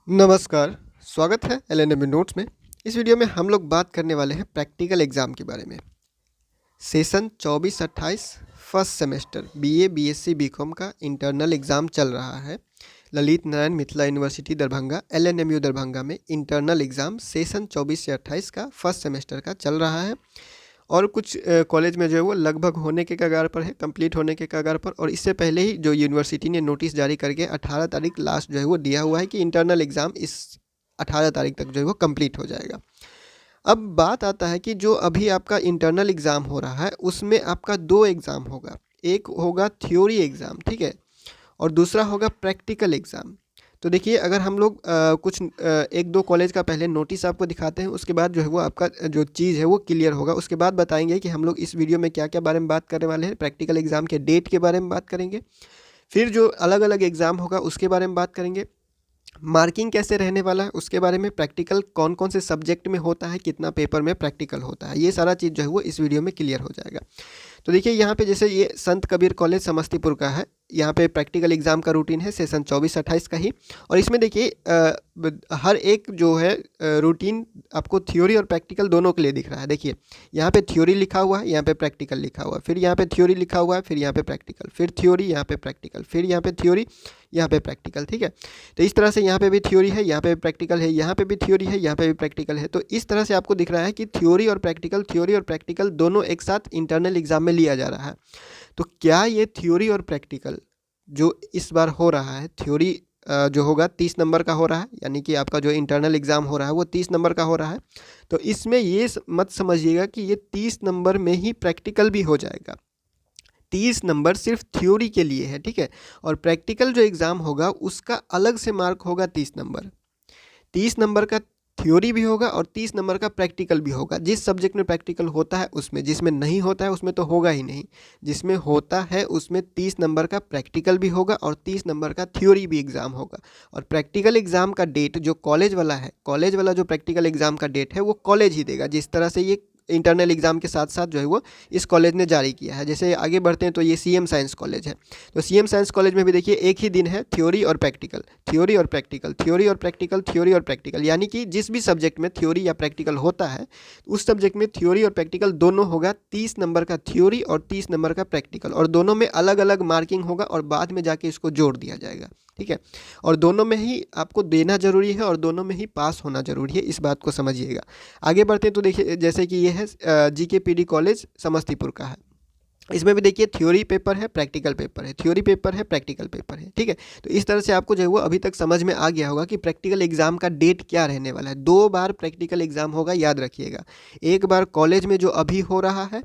नमस्कार, स्वागत है एलएनएम नोट्स में। इस वीडियो में हम लोग बात करने वाले हैं प्रैक्टिकल एग्ज़ाम के बारे में। Session 24-28 first semester BA, BSc, BCom का इंटरनल एग्ज़ाम चल रहा है। ललित नारायण मिथिला यूनिवर्सिटी दरभंगा एलएनएमयू दरभंगा में इंटरनल एग्ज़ाम सेशन 24 से 28 का फर्स्ट सेमेस्टर का चल रहा है और कुछ कॉलेज में जो है वो लगभग होने के कगार पर है, कंप्लीट होने के कगार पर। और इससे पहले ही जो यूनिवर्सिटी ने नोटिस जारी करके 18 तारीख लास्ट जो है वो दिया हुआ है कि इंटरनल एग्ज़ाम इस 18 तारीख तक जो है वो कंप्लीट हो जाएगा। अब बात आता है कि जो अभी आपका इंटरनल एग्ज़ाम हो रहा है उसमें आपका दो एग्ज़ाम होगा। एक होगा थ्योरी एग्ज़ाम, ठीक है, और दूसरा होगा प्रैक्टिकल एग्ज़ाम। तो देखिए, अगर हम लोग कुछ एक दो कॉलेज का पहले नोटिस आपको दिखाते हैं, उसके बाद जो है वो आपका जो चीज़ है वो क्लियर होगा। उसके बाद बताएंगे कि हम लोग इस वीडियो में क्या क्या बारे में बात करने वाले हैं। प्रैक्टिकल एग्ज़ाम के डेट के बारे में बात करेंगे, फिर जो अलग अलग एग्ज़ाम होगा उसके बारे में बात करेंगे, मार्किंग कैसे रहने वाला है उसके बारे में, प्रैक्टिकल कौन कौन से सब्जेक्ट में होता है, कितना पेपर में प्रैक्टिकल होता है, ये सारा चीज़ जो है वो इस वीडियो में क्लियर हो जाएगा। तो देखिए, यहाँ पे जैसे ये संत कबीर कॉलेज समस्तीपुर का है, यहाँ पे प्रैक्टिकल एग्ज़ाम का रूटीन है सेशन 24-28 का ही। और इसमें देखिए हर एक जो है रूटीन आपको थ्योरी और प्रैक्टिकल दोनों के लिए दिख रहा है। देखिए, यहाँ पे थ्योरी लिखा हुआ है, यहाँ पे प्रैक्टिकल लिखा हुआ है, फिर यहाँ पे थ्योरी लिखा हुआ है, फिर यहाँ पे प्रैक्टिकल, फिर थ्योरी, यहाँ पे प्रैक्टिकल, फिर यहाँ पे थ्योरी, यहाँ पे प्रैक्टिकल, ठीक है। तो इस तरह से यहाँ पे भी थ्योरी है, यहाँ पे भी प्रैक्टिकल है, यहाँ पे भी थ्योरी है, यहाँ पे भी प्रैक्टिकल है। तो इस तरह से आपको दिख रहा है कि थ्योरी और प्रैक्टिकल दोनों एक साथ इंटरनल एग्जाम में लिया जा रहा है। तो क्या ये थ्योरी और प्रैक्टिकल जो इस बार हो रहा है, थ्योरी जो होगा 30 नंबर का हो रहा है, यानी कि आपका जो इंटरनल एग्ज़ाम हो रहा है वो 30 नंबर का हो रहा है। तो इसमें ये मत समझिएगा कि ये 30 नंबर में ही प्रैक्टिकल भी हो जाएगा। 30 नंबर सिर्फ थ्योरी के लिए है, ठीक है। और प्रैक्टिकल जो एग्ज़ाम होगा उसका अलग से मार्क होगा 30 नंबर। 30 नंबर का थ्योरी भी होगा और 30 नंबर का प्रैक्टिकल भी होगा। जिस सब्जेक्ट में प्रैक्टिकल होता है उसमें, जिसमें नहीं होता है उसमें तो होगा ही नहीं। जिसमें होता है उसमें 30 नंबर का प्रैक्टिकल भी होगा और 30 नंबर का थ्योरी भी एग्ज़ाम होगा। और प्रैक्टिकल एग्ज़ाम का डेट जो कॉलेज वाला है, कॉलेज वाला जो प्रैक्टिकल एग्ज़ाम का डेट है वो कॉलेज ही देगा। जिस तरह से ये इंटरनल एग्ज़ाम के साथ साथ जो है वो इस कॉलेज ने जारी किया है। जैसे आगे बढ़ते हैं तो ये सीएम साइंस कॉलेज है। तो सीएम साइंस कॉलेज में भी देखिए एक ही दिन है थ्योरी और प्रैक्टिकल, थ्योरी और प्रैक्टिकल, थ्योरी और प्रैक्टिकल, थ्योरी और प्रैक्टिकल। यानी कि जिस भी सब्जेक्ट में थ्योरी या प्रैक्टिकल होता है उस सब्जेक्ट में थ्योरी और प्रैक्टिकल दोनों होगा। 30 नंबर का थ्योरी और 30 नंबर का प्रैक्टिकल, और दोनों में अलग अलग मार्किंग होगा और बाद में जाके इसको जोड़ दिया जाएगा, ठीक है। और दोनों में ही आपको देना जरूरी है और दोनों में ही पास होना जरूरी है, इस बात को समझिएगा। आगे बढ़ते हैं तो देखिए, जैसे कि ये है जीके पीडी कॉलेज समस्तीपुर का है। इसमें भी देखिए थ्योरी पेपर है, प्रैक्टिकल पेपर है, थ्योरी पेपर है, प्रैक्टिकल पेपर है, ठीक है। तो इस तरह से आपको जो है वो अभी तक समझ में आ गया होगा कि प्रैक्टिकल एग्जाम का डेट क्या रहने वाला है। 2 बार प्रैक्टिकल एग्जाम होगा, याद रखिएगा। एक बार कॉलेज में जो अभी हो रहा है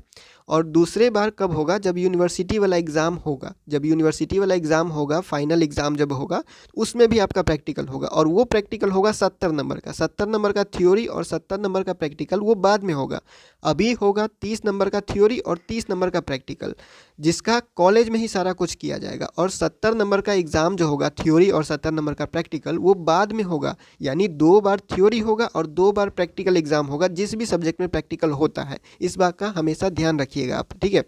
और दूसरे बार कब होगा, जब यूनिवर्सिटी वाला एग्ज़ाम होगा। जब यूनिवर्सिटी वाला एग्ज़ाम होगा, फाइनल एग्ज़ाम जब होगा, उसमें भी आपका प्रैक्टिकल होगा। और वो प्रैक्टिकल होगा 70 नंबर का, 70 नंबर का थ्योरी और 70 नंबर का प्रैक्टिकल वो बाद में होगा। अभी होगा 30 नंबर का थ्योरी और 30 नंबर का प्रैक्टिकल, जिसका कॉलेज में ही सारा कुछ किया जाएगा। और 70 नंबर का एग्ज़ाम जो होगा थ्योरी और 70 नंबर का प्रैक्टिकल वो बाद में होगा। यानी 2 बार थ्योरी होगा और 2 बार प्रैक्टिकल एग्ज़ाम होगा जिस भी सब्जेक्ट में प्रैक्टिकल होता है। इस बात का हमेशा ध्यान रखिएगा आप, ठीक है।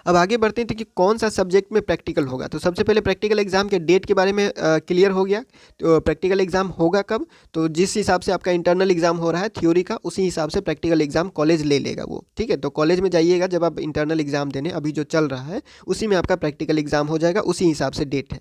अब आगे बढ़ते हैं तो कि कौन सा सब्जेक्ट में प्रैक्टिकल होगा। तो सबसे पहले प्रैक्टिकल एग्जाम के डेट के बारे में क्लियर हो गया। तो प्रैक्टिकल एग्जाम होगा कब, तो जिस हिसाब से आपका इंटरनल एग्जाम हो रहा है थ्योरी का, उसी हिसाब से प्रैक्टिकल एग्जाम कॉलेज ले लेगा वो, ठीक है। तो कॉलेज में जाइएगा जब आप इंटरनल एग्जाम देने, अभी जो चल रहा है उसी में आपका प्रैक्टिकल एग्जाम हो जाएगा, उसी हिसाब से डेट है।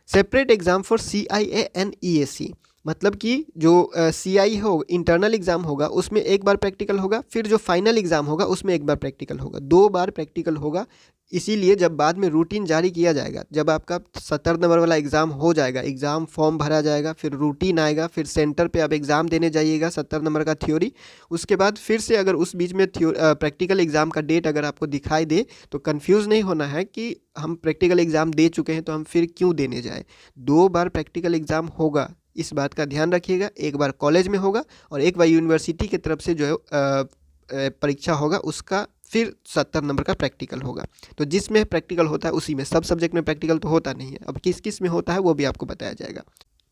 Separate exam for CIA and EAC, मतलब कि जो CI हो इंटरनल एग्जाम होगा उसमें एक बार प्रैक्टिकल होगा, फिर जो फाइनल एग्जाम होगा उसमें एक बार प्रैक्टिकल होगा, 2 बार प्रैक्टिकल होगा। इसीलिए जब बाद में रूटीन जारी किया जाएगा, जब आपका 70 नंबर वाला एग्ज़ाम हो जाएगा, एग्ज़ाम फॉर्म भरा जाएगा, फिर रूटीन आएगा, फिर सेंटर पे आप एग्ज़ाम देने जाइएगा 70 नंबर का थ्योरी। उसके बाद फिर से अगर उस बीच में प्रैक्टिकल एग्ज़ाम का डेट अगर आपको दिखाई दे तो कन्फ्यूज़ नहीं होना है कि हम प्रैक्टिकल एग्ज़ाम दे चुके हैं तो हम फिर क्यों देने जाएँ। 2 बार प्रैक्टिकल एग्ज़ाम होगा, इस बात का ध्यान रखिएगा। एक बार कॉलेज में होगा और एक बार यूनिवर्सिटी की तरफ से जो है परीक्षा होगा, उसका फिर 70 नंबर का प्रैक्टिकल होगा। तो जिसमें प्रैक्टिकल होता है उसी में, सब सब्जेक्ट में प्रैक्टिकल तो होता नहीं है। अब किस किस में होता है वो भी आपको बताया जाएगा।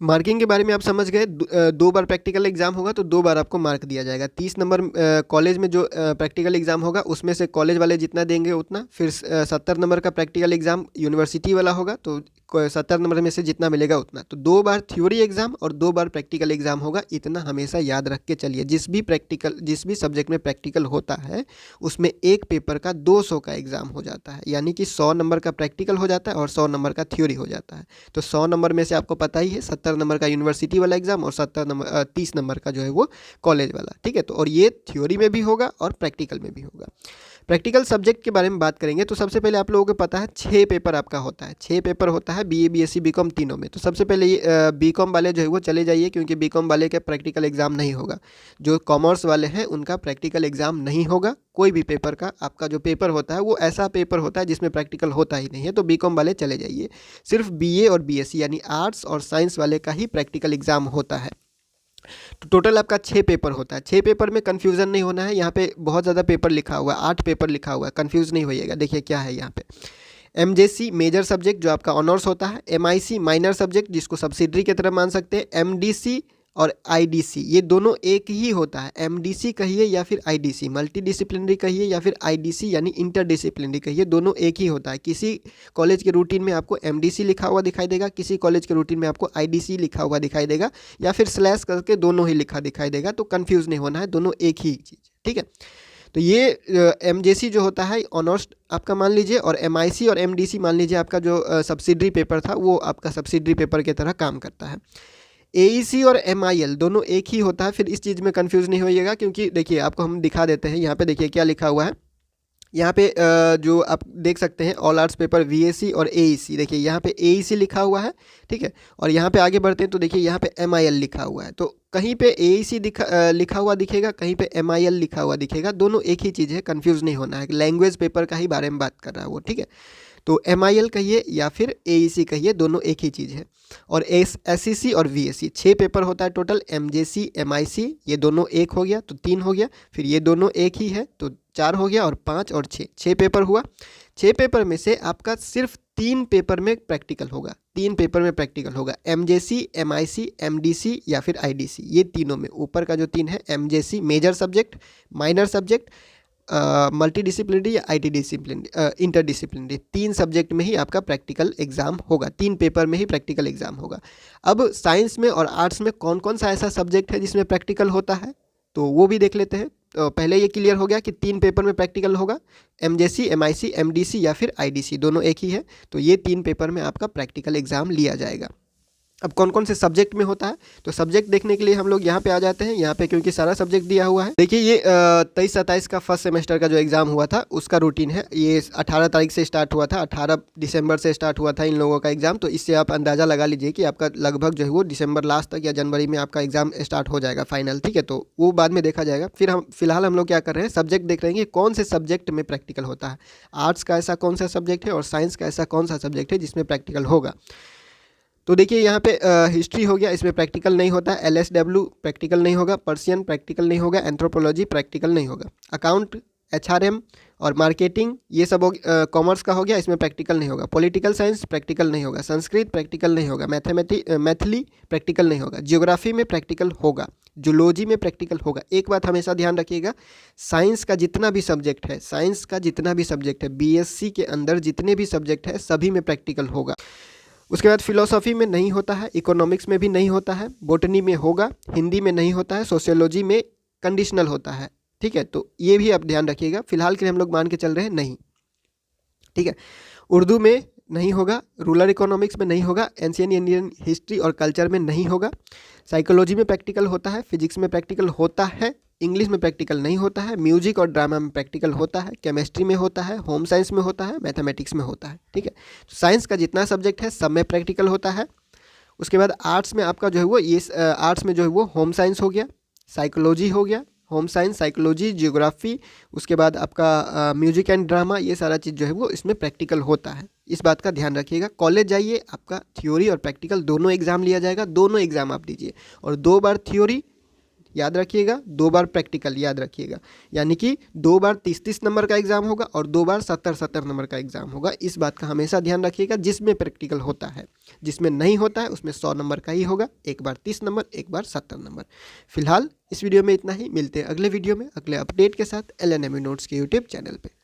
मार्किंग के बारे में आप समझ गए। दो बार प्रैक्टिकल एग्जाम होगा तो 2 बार आपको मार्क दिया जाएगा। 30 नंबर कॉलेज में जो प्रैक्टिकल एग्जाम होगा उसमें से कॉलेज वाले जितना देंगे उतना, फिर 70 नंबर का प्रैक्टिकल एग्जाम यूनिवर्सिटी वाला होगा तो 70 नंबर में से जितना मिलेगा उतना। तो 2 बार थ्योरी एग्जाम और 2 बार प्रैक्टिकल एग्जाम होगा, इतना हमेशा याद रख के चलिए। जिस भी सब्जेक्ट में प्रैक्टिकल होता है उसमें एक पेपर का 200 का एग्जाम हो जाता है, यानी कि 100 नंबर का प्रैक्टिकल हो जाता है और 100 नंबर का थ्योरी हो जाता है। तो 100 नंबर में से आपको पता ही है 70 नंबर का यूनिवर्सिटी वाला एग्जाम और 30 नंबर का जो है वो कॉलेज वाला, ठीक है। तो और ये थ्योरी में भी होगा और प्रैक्टिकल में भी होगा। प्रैक्टिकल सब्जेक्ट के बारे में बात करेंगे तो सबसे पहले आप लोगों को पता है 6 पेपर आपका होता है। 6 पेपर होता है बीए, बीएससी, बीकॉम तीनों में। तो सबसे पहले बीकॉम वाले जो है वो चले जाइए, क्योंकि बीकॉम वाले का प्रैक्टिकल एग्जाम नहीं होगा। जो कॉमर्स वाले हैं उनका प्रैक्टिकल एग्जाम नहीं होगा। कोई भी पेपर का आपका जो पेपर होता है वो ऐसा पेपर होता है जिसमें प्रैक्टिकल होता ही नहीं है, तो बीकॉम वाले चले जाइए। सिर्फ बीए और बीएससी यानी आर्ट्स और साइंस वाले का ही प्रैक्टिकल एग्जाम होता है। तो टोटल आपका 6 पेपर होता है। 6 पेपर में कन्फ्यूज़न नहीं होना है। यहाँ पे बहुत ज़्यादा पेपर लिखा हुआ है, 8 पेपर लिखा हुआ है, कन्फ्यूज़ नहीं होइएगा। देखिए क्या है यहाँ पे, एमजेसी मेजर सब्जेक्ट जो आपका ऑनर्स होता है, एमआईसी माइनर सब्जेक्ट जिसको सब्सिडरी की तरह मान सकते हैं, एमडीसी और आईडीसी ये दोनों एक ही होता है। एमडीसी कहिए या फिर आईडीसी, मल्टी डिसिप्लिनरी कहिए या फिर आईडीसी यानी इंटरडिसिप्लिनरी कहिए, दोनों एक ही होता है। किसी कॉलेज के रूटीन में आपको एमडीसी लिखा हुआ दिखाई देगा, किसी कॉलेज के रूटीन में आपको आईडीसी लिखा हुआ दिखाई देगा, या फिर स्लैश करके दोनों ही लिखा दिखाई देगा। तो कन्फ्यूज़ नहीं होना है, दोनों एक ही चीज़, ठीक है। तो ये एमजेसी जो होता है ऑनर्स आपका मान लीजिए, और एमआईसी और एमडीसी मान लीजिए आपका जो सब्सिडरी पेपर था वो आपका सब्सिडरी पेपर की तरह काम करता है। एईसी और एमआईएल दोनों एक ही होता है। फिर इस चीज़ में कंफ्यूज नहीं होइएगा, क्योंकि देखिए आपको हम दिखा देते हैं। यहाँ पे देखिए क्या लिखा हुआ है, यहाँ पे जो आप देख सकते हैं ऑल आर्ट्स पेपर वीएसी और एईसी, देखिए यहाँ पे एईसी लिखा हुआ है, ठीक है। और यहाँ पे आगे बढ़ते हैं तो देखिए यहाँ पे एमआईएल लिखा हुआ है। तो कहीं पे एईसी लिखा हुआ दिखेगा, कहीं पे एमआईएल लिखा हुआ दिखेगा, दोनों एक ही चीज़ है, कंफ्यूज नहीं होना है। लैंग्वेज पेपर का ही बारे में बात कर रहा है वो, ठीक है। तो एमआईएल कहिए या फिर एईसी कहिए, दोनों एक ही चीज़ है। और एसईसी और वीएससी 6 पेपर होता है टोटल। एमजेसी एमआईसी ये दोनों एक हो गया तो 3 हो गया, फिर ये दोनों एक ही है तो 4 हो गया, और 5 और 6 पेपर हुआ। 6 पेपर में से आपका सिर्फ 3 पेपर में प्रैक्टिकल होगा। 3 पेपर में प्रैक्टिकल होगा, एमजेसी, एमआईसी, एमडीसी या फिर आईडीसी, ये तीनों में। ऊपर का जो 3 है, MJC major subject, minor subject, multidisciplinary या आईटी डिसिप्लिनरी, इंटरडिसिप्लिनरी, 3 सब्जेक्ट में ही आपका प्रैक्टिकल एग्जाम होगा। 3 पेपर में ही प्रैक्टिकल एग्जाम होगा। अब साइंस में और आर्ट्स में कौन कौन सा ऐसा सब्जेक्ट है जिसमें प्रैक्टिकल होता है, तो वो भी देख लेते हैं। तो पहले ये क्लियर हो गया कि 3 पेपर में प्रैक्टिकल होगा, एमजेसी, एमआईसी, एमडीसी या फिर आईडीसी, दोनों एक ही है। तो ये 3 पेपर में आपका प्रैक्टिकल एग्जाम लिया जाएगा। अब कौन कौन से सब्जेक्ट में होता है, तो सब्जेक्ट देखने के लिए हम लोग यहाँ पे आ जाते हैं। यहाँ पे क्योंकि सारा सब्जेक्ट दिया हुआ है। देखिए ये 23-27 का फर्स्ट सेमेस्टर का जो एग्ज़ाम हुआ था उसका रूटीन है। ये 18 तारीख से स्टार्ट हुआ था, 18 दिसंबर से स्टार्ट हुआ था इन लोगों का एग्ज़ाम। तो इससे आप अंदाज़ा लगा लीजिए कि आपका लगभग जो है वो दिसंबर लास्ट तक या जनवरी में आपका एग्ज़ाम स्टार्ट हो जाएगा फाइनल, ठीक है। तो वो बाद में देखा जाएगा। फिलहाल हम लोग क्या कर रहे हैं, सब्जेक्ट देख रहे हैं कि कौन से सब्जेक्ट में प्रैक्टिकल होता है। आर्ट्स का ऐसा कौन सा सब्जेक्ट है और साइंस का ऐसा कौन सा सब्जेक्ट है जिसमें प्रैक्टिकल होगा। तो देखिए यहाँ पे हिस्ट्री हो गया, इसमें प्रैक्टिकल नहीं होता है। एलएसडब्ल्यू प्रैक्टिकल नहीं होगा, पर्शियन प्रैक्टिकल नहीं होगा, एंथ्रोपोलॉजी प्रैक्टिकल नहीं होगा, अकाउंट, एचआरएम और मार्केटिंग ये सब कॉमर्स का हो गया, इसमें प्रैक्टिकल नहीं होगा। पॉलिटिकल साइंस प्रैक्टिकल नहीं होगा, संस्कृत प्रैक्टिकल नहीं होगा, मैथिली प्रैक्टिकल नहीं होगा, जियोग्राफी में प्रैक्टिकल होगा, जूलॉजी में प्रैक्टिकल होगा। एक बात हमेशा ध्यान रखिएगा, साइंस का जितना भी सब्जेक्ट है, बीएससी के अंदर जितने भी सब्जेक्ट है सभी में प्रैक्टिकल होगा। उसके बाद फिलोसॉफी में नहीं होता है, इकोनॉमिक्स में भी नहीं होता है, बॉटनी में होगा, हिंदी में नहीं होता है, सोशियोलॉजी में कंडीशनल होता है, ठीक है। तो ये भी आप ध्यान रखिएगा। फिलहाल के लिए हम लोग मान के चल रहे हैं नहीं, ठीक है। उर्दू में नहीं होगा, रूरल इकोनॉमिक्स में नहीं होगा, एंशिएंट इंडियन हिस्ट्री और कल्चर में नहीं होगा, साइकोलॉजी में प्रैक्टिकल होता है, फिजिक्स में प्रैक्टिकल होता है, इंग्लिश में प्रैक्टिकल नहीं होता है, म्यूजिक और ड्रामा में प्रैक्टिकल होता है, केमिस्ट्री में होता है, होम साइंस में होता है, मैथमेटिक्स में होता है, ठीक है। तो साइंस का जितना सब्जेक्ट है सब में प्रैक्टिकल होता है। उसके बाद आर्ट्स में आपका जो है वो आर्ट्स में जो है वो होम साइंस हो गया, साइकोलॉजी हो गया, होम साइंस, साइकोलॉजी, जियोग्राफी, उसके बाद आपका म्यूजिक एंड ड्रामा, ये सारा चीज़ जो है वो इसमें प्रैक्टिकल होता है। इस बात का ध्यान रखिएगा। कॉलेज जाइए, आपका थ्योरी और प्रैक्टिकल दोनों एग्जाम लिया जाएगा, दोनों एग्जाम आप दीजिए, और 2 बार थ्योरी याद रखिएगा, 2 बार प्रैक्टिकल याद रखिएगा, यानी कि 2 बार 30-30 नंबर का एग्जाम होगा और 2 बार 70-70 नंबर का एग्जाम होगा। इस बात का हमेशा ध्यान रखिएगा। जिसमें प्रैक्टिकल होता है, जिसमें नहीं होता है उसमें 100 नंबर का ही होगा, एक बार 30 नंबर, एक बार 70 नंबर। फिलहाल इस वीडियो में इतना ही, मिलते हैं अगले वीडियो में अगले अपडेट के साथ LNME नोट्स के यूट्यूब चैनल पे।